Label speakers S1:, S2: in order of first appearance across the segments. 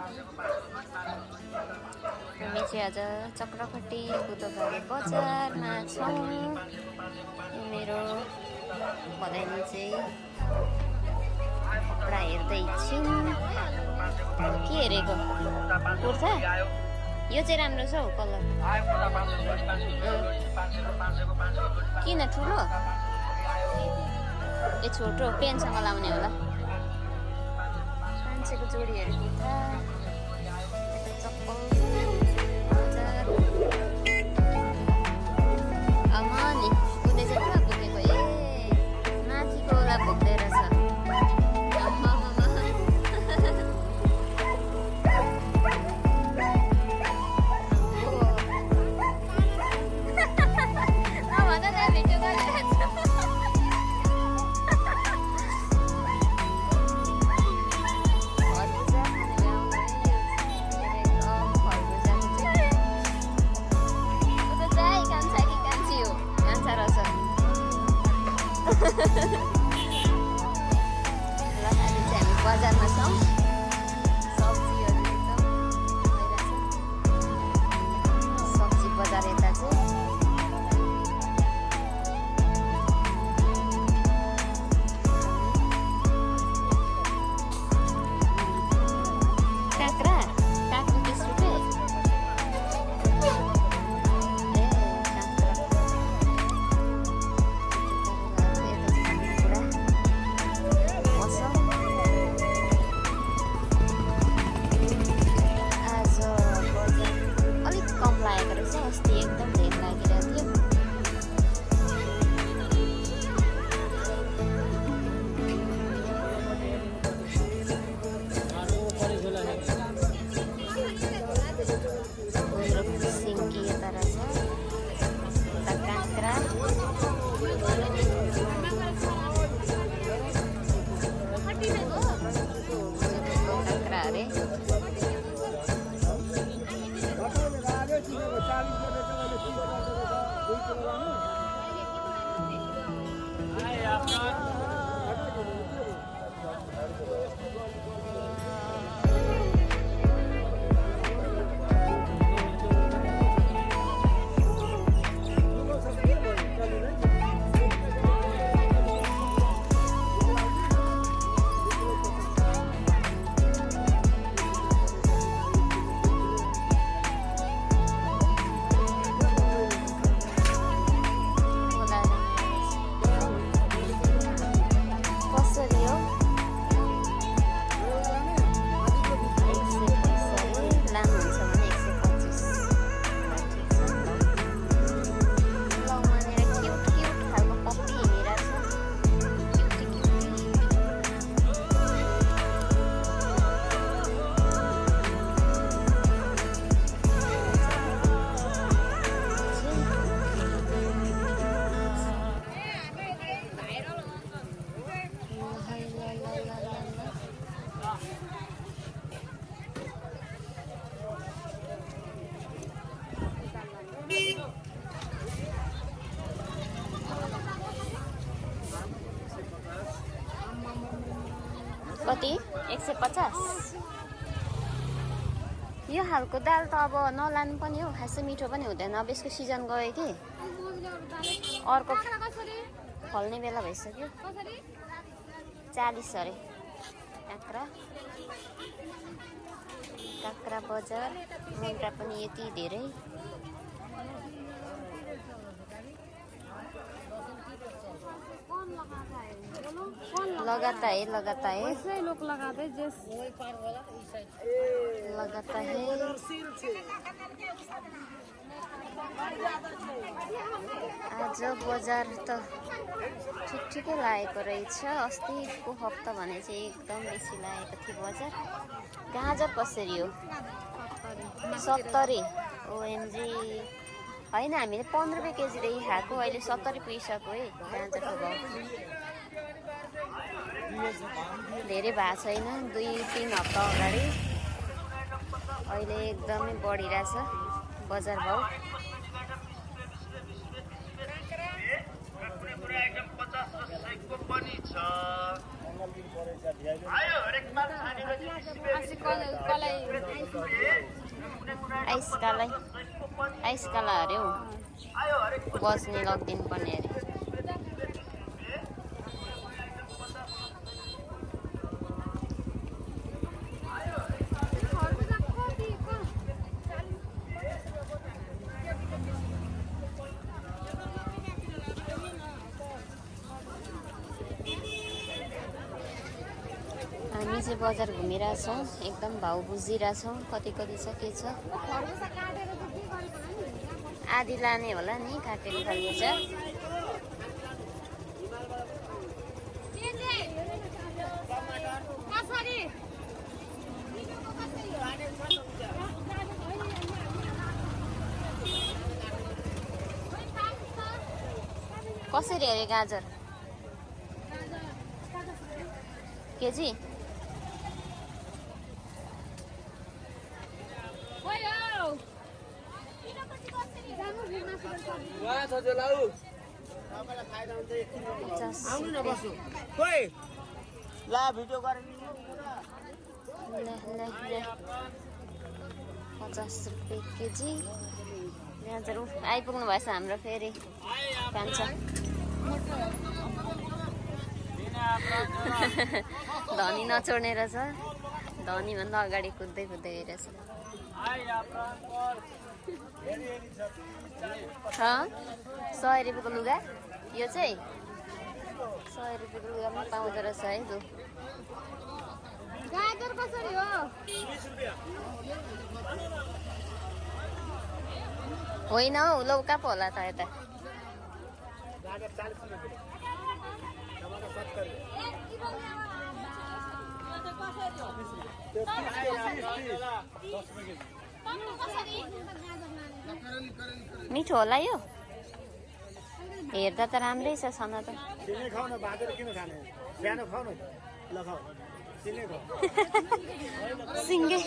S1: हामी चाहिँ आज चक्रपट्टि बुधबारे बजारमा छौँ। यो मेरो भदैनी चाहिँ कपडा हेर्दैछौँ। के हेरेको कुर्ता? यो चाहिँ राम्रो छ हौ कलर। किन ठुलो? ए छोटो पेनसँग लाउने होला। मान्छेको जोडीहरू कुर्ता चप्पल अमानी उसले चाहिँ पुरा बोकेको। ए माथिको होला बोक्दै रहेछ। बजारमा छौँ। सब्जीहरू एकदम भइरहेछ। सब्जी बजार यता चाहिँ काँक्रा 30 रुपियाँ। अस्ति एकदम धेरै लागिरहेको थियो। सिन्की यता रहेछ, यता काँक्रा। काँक्रा अरे कति 150। यो हालको दाल त अब नलानु पनि हो, खासै मिठो पनि हुँदैन। अब यसको सिजन गयो कि अर्को फल्ने बेला भइसक्यो। 40 अरे काँक्रा। काँक्रा बजार। मुन्टा पनि यति धेरै। लगाता है वैसे लोग लगाते लगाता है। आज बजार त ठिकै लागेको रहेछ। अस्तिको हप्ता भने चाहिँ एकदम बेसी लागेको थियो बजार। गाजर कसरी हो? 70। ओएमजी होइन, हामीले 15 रुपियाँ केजीदेखि खाएको, अहिले 70 पुगिसक्यो है गाजरको भाउ। धेरै भएको छैन 2-3 हप्ता अगाडि। अहिले एकदमै बढिरहेछ बजार भाउ। आइसकाला अरे हौ बस्ने लगिदिनु पर्ने अरे हामी चाहिँ बजार घुमिरहेछौँ एकदम भाउ बुझिरहेछौँ कति कति छ के छ आधी लाने होला नि काटेको खरबुजा कसरी अरे गाजर केजी
S2: भिडियो गरेर
S1: 50 रुपियाँ केजी गाजर आइपुग्नु भएछ हाम्रो फेरि कान्छ धनी नचोड्ने रहेछ धनीभन्दा अगाडि कुद्दै कुद्दै गइरहेछ 100 रुपियाँको लुगा यो चाहिँ 100 रुपियाँको लुगामा पाउँदो रहेछ है लु गाजर कसरी हो होइन हौ लौ कहाँ पो होला त यता मिठो होला यो हेर्दा त राम्रै छ सना त सिङ्गे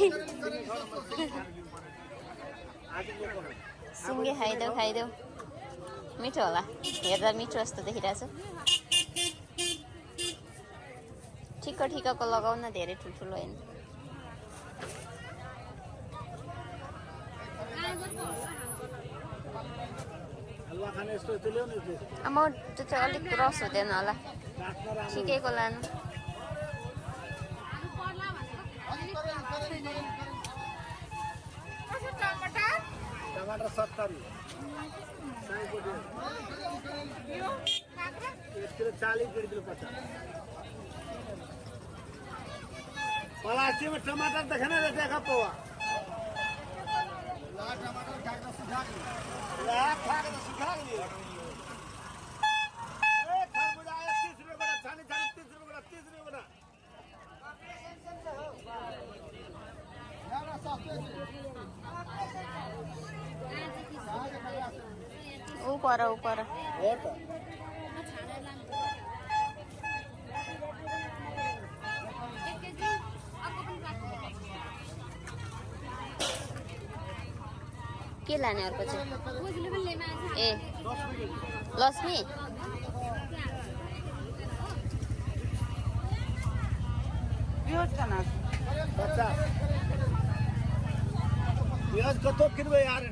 S1: खाइदेऊ मिठो होला हेर्दा मिठो जस्तो देखिरहेछ ठिक्कको लगाउन धेरै ठुल्ठुलो होइन म त्यो चाहिँ अलिक रस हुँदैन होला ठिकैको लानु
S2: टमाटर 70 40 किलो 50 पलाची में टमाटर देखने देखा पोवा टमाटर खा के सुखा लिया खरबूजा 30 रुपए बड़ा 30 रुपए बड़ा 30 रुपए बड़ा
S1: ऊपर के लाने अर्को चाहिँ ए लक्ष्मी
S2: प्याज कतो किनबे यार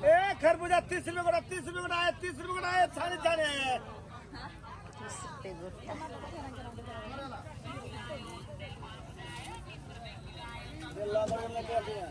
S2: ए खरबूजा 30 रुपए का 30 रुपए का आया 30 रुपए का आया छाने
S1: 30 रुपए गोटा
S2: ये ला बड़ा लगा दिया